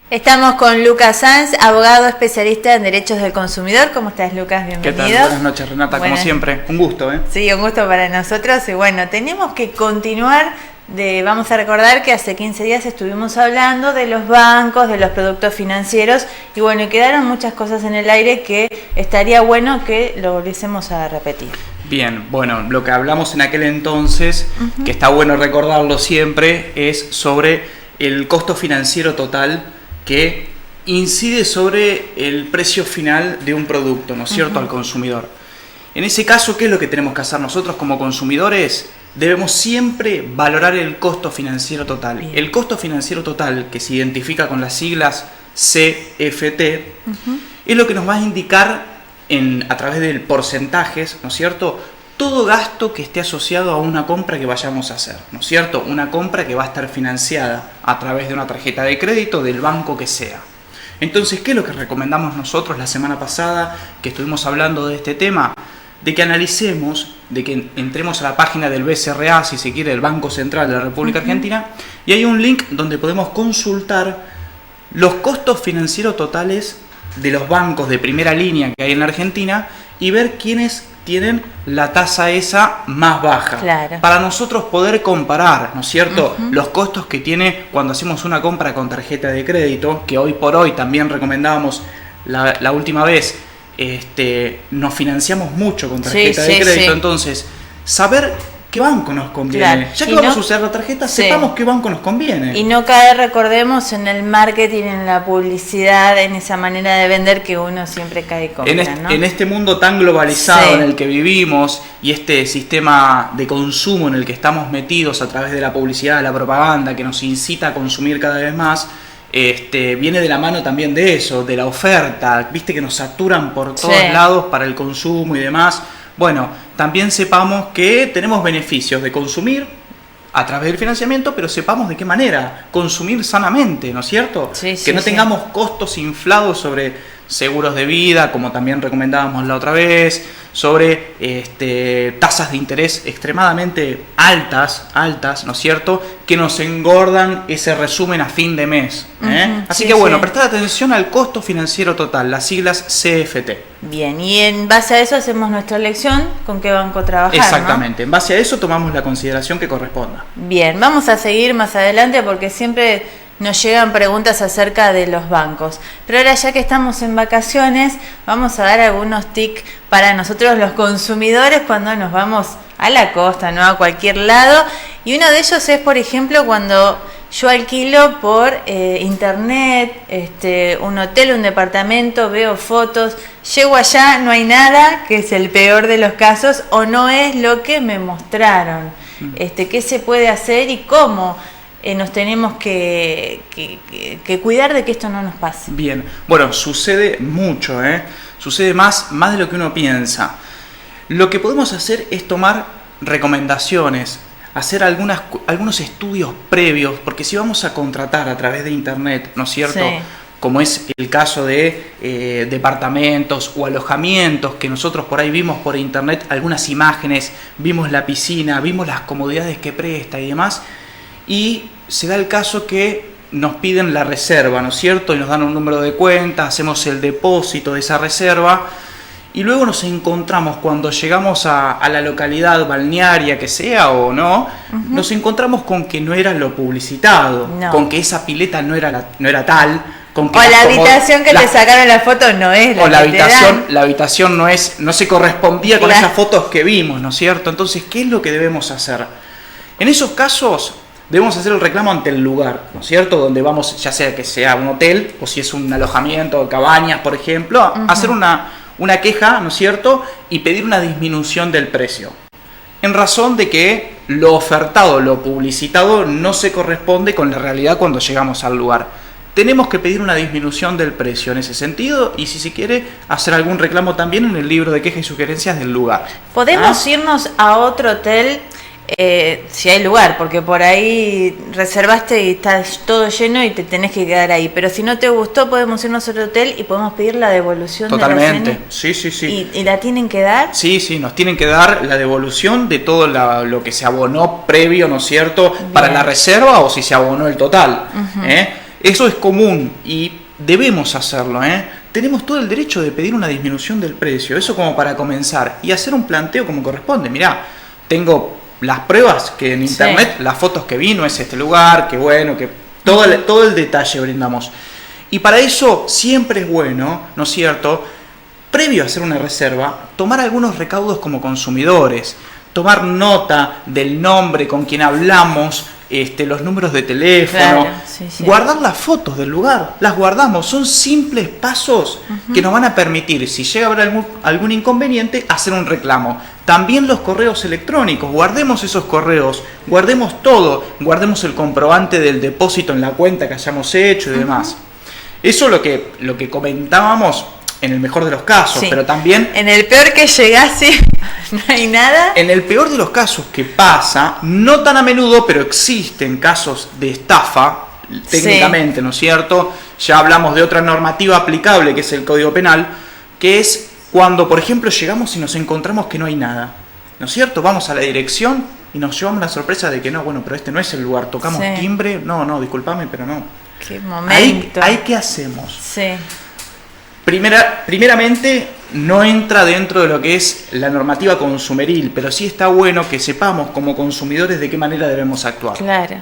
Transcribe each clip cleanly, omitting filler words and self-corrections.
Estamos con Lucas Sanz, abogado especialista en derechos del consumidor. ¿Cómo estás, Lucas? Bienvenido. ¿Qué tal? Buenas noches, Renata, como siempre. Un gusto, ¿eh? Sí, un gusto para nosotros. Y bueno, tenemos que continuar. Vamos a recordar que hace 15 días estuvimos hablando de los bancos, de los productos financieros. Y bueno, y quedaron muchas cosas en el aire que estaría bueno que lo volviésemos a repetir. Bien, bueno, lo que hablamos en aquel entonces, que está bueno recordarlo siempre, es sobre el costo financiero total que incide sobre el precio final de un producto, ¿no es cierto?, al consumidor. En ese caso, ¿qué es lo que tenemos que hacer nosotros como consumidores? Debemos siempre valorar el costo financiero total. Bien. El costo financiero total, que se identifica con las siglas CFT, es lo que nos va a indicar a través de porcentajes, ¿no es cierto?, todo gasto que esté asociado a una compra que vayamos a hacer, ¿no es cierto? Una compra que va a estar financiada a través de una tarjeta de crédito del banco que sea. Entonces, ¿qué es lo que recomendamos nosotros la semana pasada que estuvimos hablando de este tema? De que analicemos, de que entremos a la página del BCRA, si se quiere, el Banco Central de la República Argentina, y hay un link donde podemos consultar los costos financieros totales de los bancos de primera línea que hay en la Argentina y ver quiénes tienen la tasa esa más baja. Claro. Para nosotros poder comparar, ¿no es cierto?, los costos que tiene cuando hacemos una compra con tarjeta de crédito, que hoy por hoy también recomendábamos la última vez, nos financiamos mucho con tarjeta de crédito, entonces saber qué banco nos conviene. Claro. Ya que vamos a usar la tarjeta, sepamos qué banco nos conviene. Y no caer, recordemos, en el marketing, en la publicidad, en esa manera de vender que uno siempre cae y compra, ¿no? En este mundo tan globalizado en el que vivimos y este sistema de consumo en el que estamos metidos a través de la publicidad, la propaganda, que nos incita a consumir cada vez más, viene de la mano también de eso, de la oferta, viste que nos saturan por todos lados para el consumo y demás. Bueno, también sepamos que tenemos beneficios de consumir a través del financiamiento, pero sepamos de qué manera consumir sanamente, ¿no es cierto? Que no tengamos costos inflados sobre seguros de vida, como también recomendábamos la otra vez, sobre tasas de interés extremadamente altas, ¿no es cierto?, que nos engordan ese resumen a fin de mes. Así que bueno, prestar atención al costo financiero total, las siglas CFT. Bien, y en base a eso hacemos nuestra elección con qué banco trabajar. Exactamente, ¿no? En base a eso tomamos la consideración que corresponda. Bien, vamos a seguir más adelante porque siempre nos llegan preguntas acerca de los bancos. Pero ahora, ya que estamos en vacaciones, vamos a dar algunos tips para nosotros los consumidores cuando nos vamos a la costa, ¿no?, a cualquier lado. Y uno de ellos es, por ejemplo, cuando yo alquilo por internet un hotel, un departamento, veo fotos, llego allá, no hay nada, que es el peor de los casos, o no es lo que me mostraron. ¿Qué se puede hacer y cómo nos tenemos que cuidar de que esto no nos pase? Bien, bueno, sucede mucho, sucede más de lo que uno piensa. Lo que podemos hacer es tomar recomendaciones, hacer algunos estudios previos, porque si vamos a contratar a través de internet, ¿no es cierto?, como es el caso de departamentos o alojamientos, que nosotros por ahí vimos por internet algunas imágenes, vimos la piscina, vimos las comodidades que presta y demás, y se da el caso que nos piden la reserva, ¿no es cierto?, y nos dan un número de cuenta, hacemos el depósito de esa reserva, y luego nos encontramos, cuando llegamos a la localidad balnearia que sea o no, nos encontramos con que no era lo publicitado, con que esa pileta no era tal, con que la habitación que te sacaron la foto no es la habitación no se correspondía con esas fotos que vimos, ¿no es cierto? Entonces, ¿qué es lo que debemos hacer? En esos casos debemos hacer el reclamo ante el lugar, ¿no es cierto?, donde vamos, ya sea que sea un hotel o si es un alojamiento de cabañas, por ejemplo, hacer una queja, ¿no es cierto?, y pedir una disminución del precio, en razón de que lo ofertado, lo publicitado, no se corresponde con la realidad cuando llegamos al lugar. Tenemos que pedir una disminución del precio en ese sentido y, si se quiere, hacer algún reclamo también en el libro de quejas y sugerencias del lugar. ¿Podemos irnos a otro hotel si hay lugar? Porque por ahí reservaste y está todo lleno y te tenés que quedar ahí. Pero si no te gustó, podemos irnos a otro hotel y podemos pedir la devolución. Totalmente. De la cena. Sí. ¿Y la tienen que dar? Sí, nos tienen que dar la devolución de todo lo que se abonó previo, ¿no es cierto?, para la reserva, o si se abonó el total. Eso es común y debemos hacerlo, Tenemos todo el derecho de pedir una disminución del precio, eso como para comenzar, y hacer un planteo como corresponde. Mirá, tengo las pruebas que en internet, las fotos que vi, no es este lugar, que bueno, que todo el detalle brindamos. Y para eso siempre es bueno, ¿no es cierto?, previo a hacer una reserva, tomar algunos recaudos como consumidores, tomar nota del nombre con quien hablamos, los números de teléfono, claro, guardar las fotos del lugar, las guardamos, son simples pasos que nos van a permitir, si llega a haber algún inconveniente, hacer un reclamo. También los correos electrónicos, guardemos esos correos, guardemos todo, guardemos el comprobante del depósito en la cuenta que hayamos hecho y demás. Eso es lo que comentábamos en el mejor de los casos, pero también... En el peor que llegase, no hay nada. En el peor de los casos que pasa, no tan a menudo, pero existen casos de estafa, técnicamente, ¿no es cierto? Ya hablamos de otra normativa aplicable, que es el Código Penal, que es cuando, por ejemplo, llegamos y nos encontramos que no hay nada, ¿no es cierto? Vamos a la dirección y nos llevamos la sorpresa de que no, bueno, pero este no es el lugar, tocamos timbre, no, discúlpame, pero no. Qué momento. Ahí ¿qué hacemos? Sí. Primeramente, no entra dentro de lo que es la normativa consumeril, pero sí está bueno que sepamos como consumidores de qué manera debemos actuar. Claro.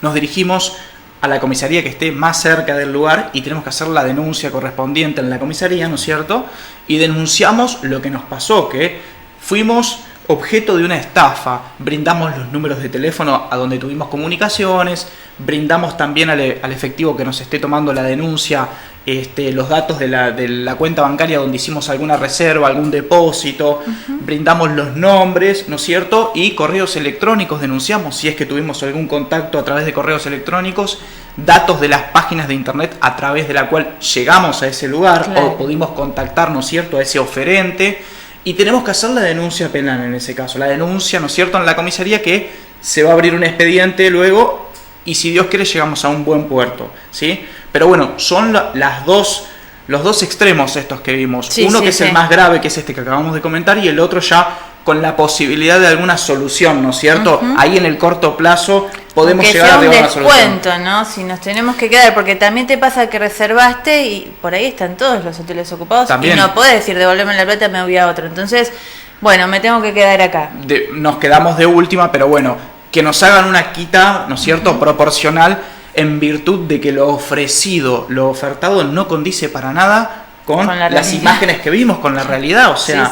Nos dirigimos a la comisaría que esté más cerca del lugar y tenemos que hacer la denuncia correspondiente en la comisaría, ¿no es cierto? Y denunciamos lo que nos pasó, que fuimos objeto de una estafa, brindamos los números de teléfono a donde tuvimos comunicaciones, brindamos también al efectivo que nos esté tomando la denuncia los datos de la cuenta bancaria donde hicimos alguna reserva, algún depósito, brindamos los nombres, ¿no es cierto? Y correos electrónicos, denunciamos si es que tuvimos algún contacto a través de correos electrónicos, datos de las páginas de internet a través de la cual llegamos a ese lugar o pudimos contactar, ¿no es cierto?, a ese oferente. Y tenemos que hacer la denuncia penal en ese caso, la denuncia, ¿no es cierto?, en la comisaría, que se va a abrir un expediente luego y si Dios quiere llegamos a un buen puerto, ¿sí? Pero bueno, son los dos extremos estos que vimos. Uno que es el más grave, que es este que acabamos de comentar, y el otro ya con la posibilidad de alguna solución, ¿no es cierto? Ahí en el corto plazo podemos llegar a llevar una solución. Descuento, ¿no? Si nos tenemos que quedar, porque también te pasa que reservaste y por ahí están todos los hoteles ocupados también. Y no podés decir devolverme la plata, me voy a otro. Entonces, bueno, me tengo que quedar acá. Nos quedamos de última, pero bueno, que nos hagan una quita, ¿no es cierto?, proporcional, en virtud de que lo ofrecido, lo ofertado no condice para nada con las imágenes que vimos, con la realidad, o sea,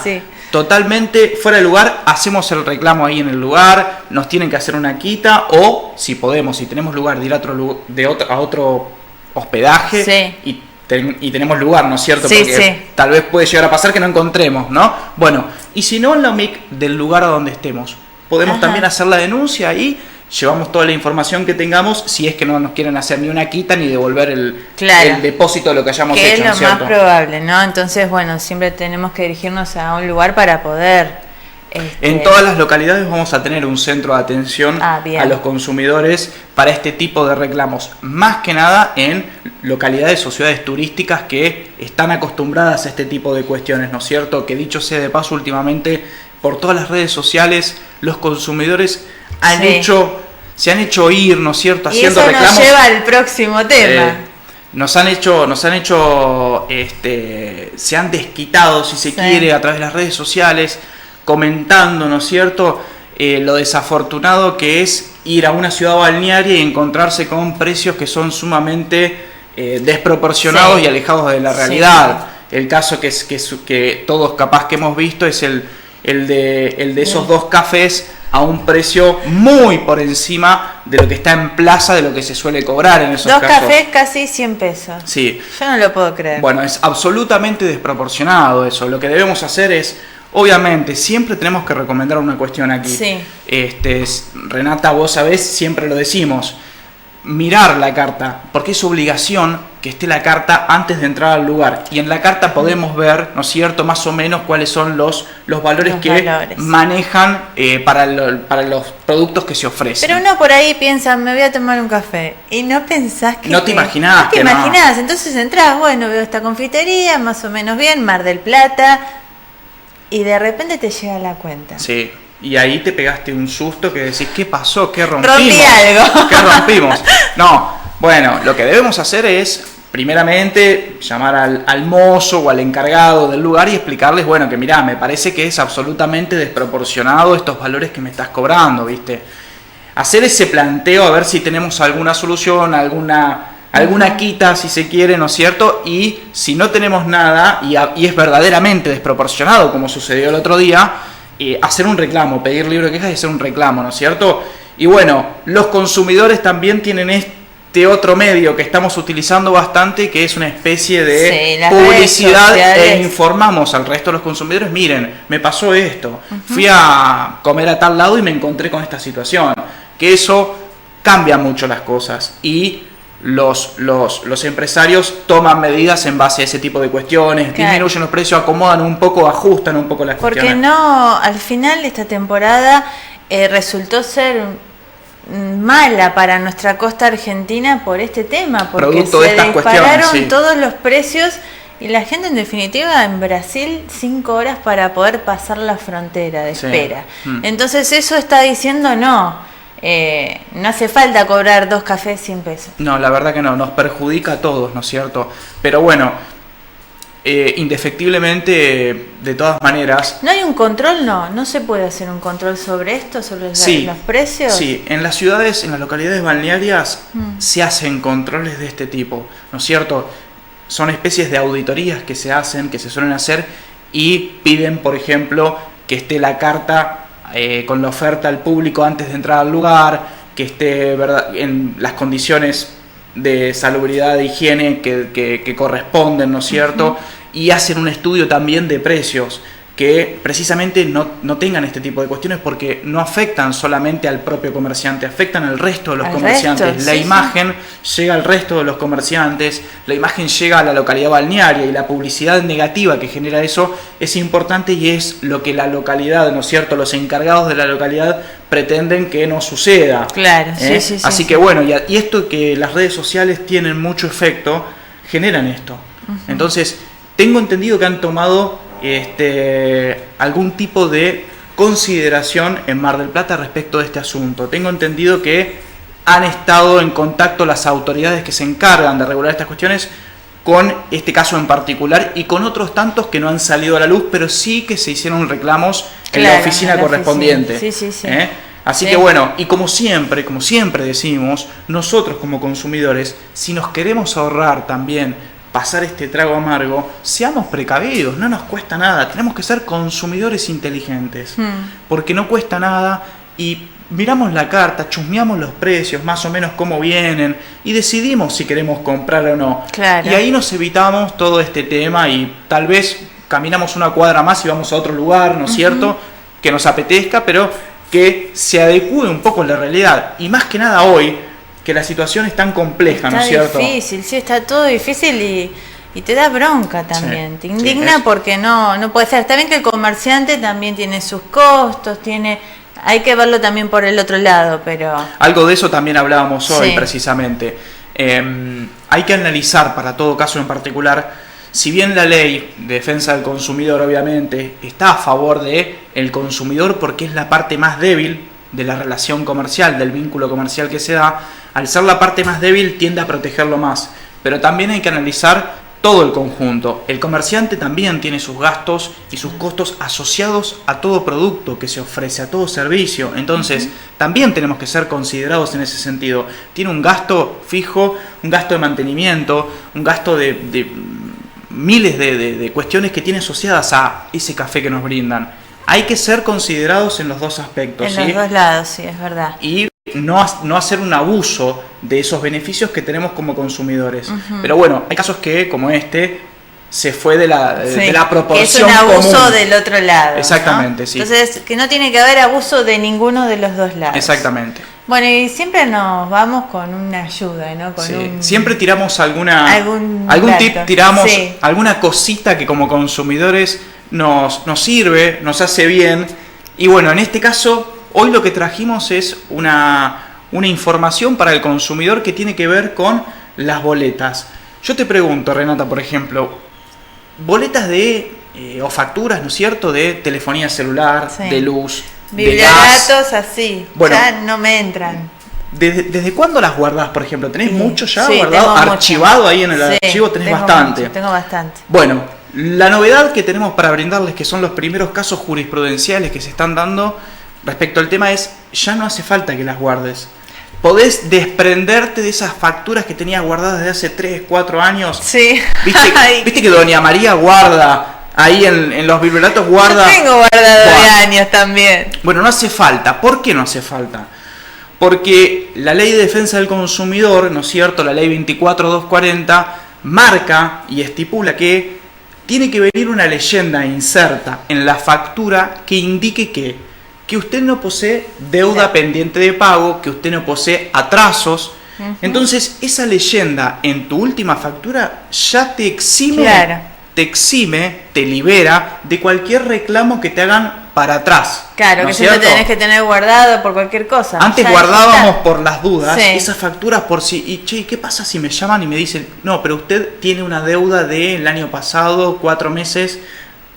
totalmente fuera de lugar. Hacemos el reclamo ahí en el lugar, nos tienen que hacer una quita, o si podemos, si tenemos lugar de ir a otro hospedaje y tenemos lugar, ¿no es cierto? Porque tal vez puede llegar a pasar que no encontremos, ¿no? Bueno, y si no, en la UMIC del lugar a donde estemos, podemos también hacer la denuncia y llevamos toda la información que tengamos, si es que no nos quieren hacer ni una quita ni devolver el depósito de lo que hayamos hecho. Que es lo más probable, ¿no? Entonces, bueno, siempre tenemos que dirigirnos a un lugar para poder... En todas las localidades vamos a tener un centro de atención a los consumidores para este tipo de reclamos. Más que nada en localidades o ciudades turísticas que están acostumbradas a este tipo de cuestiones, ¿no es cierto? Que dicho sea de paso, últimamente por todas las redes sociales los consumidores se han hecho oír, ¿no es cierto?, haciendo reclamos. Y eso nos lleva al próximo tema. Se han desquitado, si se quiere, a través de las redes sociales, comentando, ¿no es cierto?, lo desafortunado que es ir a una ciudad balnearia y encontrarse con precios que son sumamente desproporcionados y alejados de la realidad. El caso que todos capaz que hemos visto es el de esos dos cafés a un precio muy por encima de lo que está en plaza, de lo que se suele cobrar en esos casos. Dos cafés casi 100 pesos. Sí. Yo no lo puedo creer. Bueno, es absolutamente desproporcionado eso. Lo que debemos hacer es, obviamente, siempre tenemos que recomendar una cuestión aquí. Sí. Renata, vos sabés, siempre lo decimos, mirar la carta, porque es obligación que esté la carta antes de entrar al lugar. Y en la carta podemos ver, ¿no es cierto?, más o menos cuáles son los valores manejan para los productos que se ofrecen. Pero uno por ahí piensa, me voy a tomar un café, y no pensás que... No te imaginás. No te imaginás, entonces entrás, bueno, veo esta confitería, más o menos bien, Mar del Plata, y de repente te llega la cuenta. Sí. Y ahí te pegaste un susto que decís, ¿qué pasó? ¿Qué rompimos? Rompí algo. ¿Qué rompimos? No, Bueno, lo que debemos hacer es, primeramente, llamar al mozo o al encargado del lugar y explicarles, bueno, que mirá, me parece que es absolutamente desproporcionado estos valores que me estás cobrando, ¿viste? Hacer ese planteo a ver si tenemos alguna solución, alguna quita, si se quiere, ¿no es cierto? Y si no tenemos nada y es verdaderamente desproporcionado, como sucedió el otro día, hacer un reclamo, pedir libro de quejas y hacer un reclamo, ¿no es cierto? Y bueno, los consumidores también tienen este otro medio que estamos utilizando bastante, que es una especie de publicidad, e informamos al resto de los consumidores, miren, me pasó esto, fui a comer a tal lado y me encontré con esta situación, que eso cambia mucho las cosas y los empresarios toman medidas en base a ese tipo de cuestiones, disminuyen los precios, acomodan un poco, ajustan un poco las cuestiones. Porque no, al final esta temporada resultó ser mala para nuestra costa argentina por este tema, porque producto de estas dispararon todos los precios y la gente en definitiva en Brasil 5 horas para poder pasar la frontera de espera. Entonces eso está diciendo no hace falta cobrar 2 cafés 100 pesos. No, la verdad que no, nos perjudica a todos, ¿no es cierto? Pero bueno, indefectiblemente, de todas maneras... ¿No hay un control? No se puede hacer un control sobre esto, sobre los precios. Sí, en las ciudades, en las localidades balnearias se hacen controles de este tipo, ¿no es cierto? Son especies de auditorías que se hacen, que se suelen hacer y piden, por ejemplo, que esté la carta con la oferta al público antes de entrar al lugar, que esté en las condiciones de salubridad e higiene que corresponden, ¿no es cierto? Y hacen un estudio también de precios que precisamente no tengan este tipo de cuestiones porque no afectan solamente al propio comerciante, afectan al resto de los comerciantes. La imagen llega al resto de los comerciantes, la imagen llega a la localidad balnearia y la publicidad negativa que genera eso es importante y es lo que la localidad, ¿no es cierto?, los encargados de la localidad pretenden que no suceda. Claro, Así que bueno, y esto que las redes sociales tienen mucho efecto, generan esto. Entonces, tengo entendido que han tomado algún tipo de consideración en Mar del Plata respecto de este asunto. Tengo entendido que han estado en contacto las autoridades que se encargan de regular estas cuestiones con este caso en particular y con otros tantos que no han salido a la luz, pero sí que se hicieron reclamos en la oficina correspondiente. Así que bueno, y como siempre decimos, nosotros como consumidores, si nos queremos ahorrar también pasar este trago amargo, seamos precavidos, no nos cuesta nada, tenemos que ser consumidores inteligentes, porque no cuesta nada y miramos la carta, chusmeamos los precios, más o menos cómo vienen y decidimos si queremos comprar o no. Claro. Y ahí nos evitamos todo este tema y tal vez caminamos una cuadra más y vamos a otro lugar, ¿no es cierto?, que nos apetezca, pero que se adecue un poco a la realidad y más que nada hoy, que la situación es tan compleja, ¿no es cierto? Está difícil, sí, está todo difícil y te da bronca también, te indigna porque no puede ser. Está bien que el comerciante también tiene sus costos, hay que verlo también por el otro lado, pero... Algo de eso también hablábamos hoy precisamente. Hay que analizar para todo caso en particular, si bien la ley de defensa del consumidor obviamente está a favor del consumidor porque es la parte más débil de la relación comercial, del vínculo comercial que se da, al ser la parte más débil tiende a protegerlo más, pero también hay que analizar todo el conjunto. El comerciante también tiene sus gastos y sus costos asociados a todo producto que se ofrece, a todo servicio, entonces también tenemos que ser considerados en ese sentido. Tiene un gasto fijo, un gasto de mantenimiento, un gasto de miles de cuestiones que tiene asociadas a ese café que nos brindan. Hay que ser considerados en los dos aspectos. En los dos lados, sí, es verdad. Y no hacer un abuso de esos beneficios que tenemos como consumidores. Pero bueno, hay casos que, como se fue de la proporción que es un abuso común. Del otro lado. Exactamente, ¿no? Sí. Entonces, que no tiene que haber abuso de ninguno de los dos lados. Exactamente. Bueno, y siempre nos vamos con una ayuda, ¿no? Siempre tiramos algún tip, tiramos alguna cosita que como consumidores nos sirve, nos hace bien. Y bueno, en este caso, hoy lo que trajimos es una información para el consumidor que tiene que ver con las boletas. Yo te pregunto, Renata, por ejemplo, boletas o facturas, ¿no es cierto?, de telefonía celular, de luz, bibliadatos así, bueno, ya no me entran. ¿Desde cuándo las guardás, por ejemplo? ¿Tenés mucho ya Sí, guardado? tengo Archivado mucho. ahí en el archivo, tenés bastante. Tengo bastante. Bueno, la novedad que tenemos para brindarles, que son los primeros casos jurisprudenciales que se están dando respecto al tema, es ya no hace falta que las guardes. Podés desprenderte de esas facturas que tenías guardadas desde hace 3, 4 años. Sí. ¿Viste que Doña María guarda ahí en los biblioratos? Guarda. Yo tengo guardado de años también. Bueno, no hace falta. ¿Por qué no hace falta? Porque la Ley de Defensa del Consumidor, ¿no es cierto?, la Ley 24240, marca y estipula que tiene que venir una leyenda inserta en la factura que indique que usted no posee deuda pendiente de pago, que usted no posee atrasos. Entonces, esa leyenda en tu última factura ya te exime, te libera de cualquier reclamo que te hagan para atrás. Claro, ¿no que es siempre cierto? tenés que tener guardado por cualquier cosa. Antes ya guardábamos por las dudas Sí. esas facturas por si... Y che, ¿qué pasa si me llaman y me dicen, no, pero usted tiene una deuda del año pasado, 4 meses?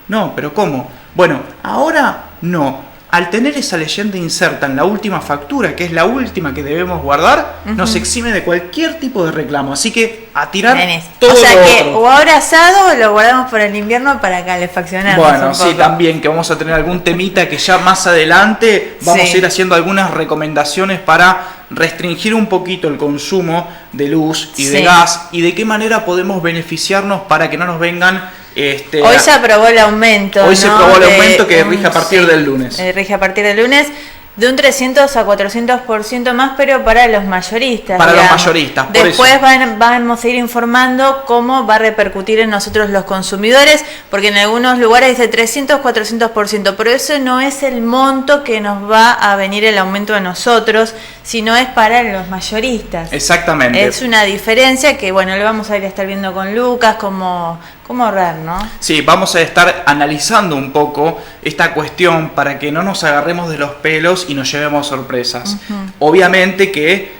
No, pero ¿cómo? Bueno, ahora no. Al tener esa leyenda inserta en la última factura, que es la última que debemos guardar, nos exime de cualquier tipo de reclamo. Así que a tirar todo o sea lo que otro. o ahora asado o lo guardamos para el invierno para calefaccionarnos. Bueno, un sí, poco. también que vamos a tener algún temita que ya más adelante vamos a ir haciendo algunas recomendaciones para restringir un poquito el consumo de luz y de gas y de qué manera podemos beneficiarnos para que no nos vengan... Hoy se aprobó el aumento. Hoy se aprobó el aumento que rige a partir del lunes. Rige a partir del lunes de un 300 a 400% más, pero para los mayoristas. Para los mayoristas, por Después eso. vamos a ir informando cómo va a repercutir en nosotros los consumidores, porque en algunos lugares dice 300, 400%, pero eso no es el monto que nos va a venir el aumento a nosotros, sino es para los mayoristas. Exactamente. Es una diferencia que, bueno, lo vamos a ir a estar viendo con Lucas, cómo ahorrar, ¿no? Sí, vamos a estar analizando un poco esta cuestión para que no nos agarremos de los pelos y nos llevemos sorpresas. Obviamente que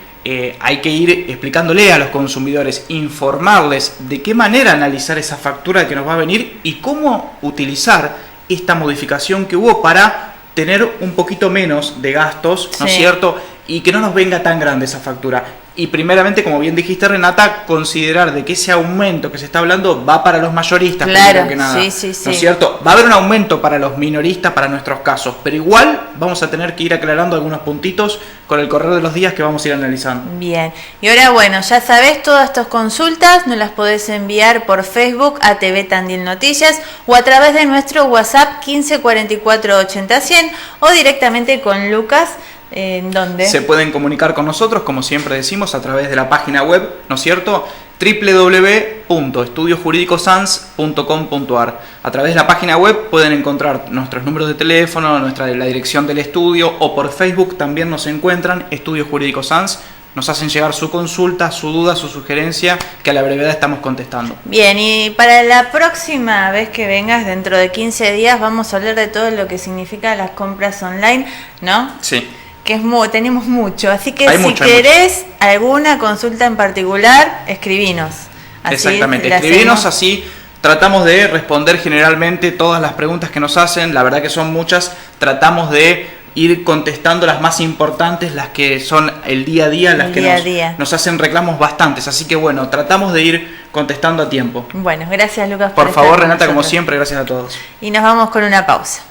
hay que ir explicándole a los consumidores, informarles de qué manera analizar esa factura que nos va a venir y cómo utilizar esta modificación que hubo para tener un poquito menos de gastos, ¿no es cierto? Y que no nos venga tan grande esa factura. Y primeramente, como bien dijiste, Renata, considerar de que ese aumento que se está hablando va para los mayoristas, primero que nada, ¿no es cierto? Va a haber un aumento para los minoristas, para nuestros casos, pero igual vamos a tener que ir aclarando algunos puntitos con el correr de los días que vamos a ir analizando. Bien, y ahora bueno, ya sabés, todas estas consultas nos las podés enviar por Facebook a TV Tandil Noticias o a través de nuestro WhatsApp 15 44 80 100 o directamente con Lucas. ¿En dónde? Se pueden comunicar con nosotros, como siempre decimos, a través de la página web, ¿no es cierto?, www.estudiosjuridicosans.com.ar. A través de la página web pueden encontrar nuestros números de teléfono, la dirección del estudio, o por Facebook también nos encuentran, Estudios Jurídicos Sans. Nos hacen llegar su consulta, su duda, su sugerencia, que a la brevedad estamos contestando. Bien, y para la próxima vez que vengas, dentro de 15 días, vamos a hablar de todo lo que significa las compras online, ¿no? Sí. Que tenemos mucho, así que si querés alguna consulta en particular, escribinos. Exactamente, escribinos, así tratamos de responder generalmente todas las preguntas que nos hacen, la verdad que son muchas, tratamos de ir contestando las más importantes, las que son el día a día, las que nos hacen reclamos bastantes, así que bueno, tratamos de ir contestando a tiempo. Bueno, gracias Lucas por favor, Renata, como siempre, gracias a todos. Y nos vamos con una pausa.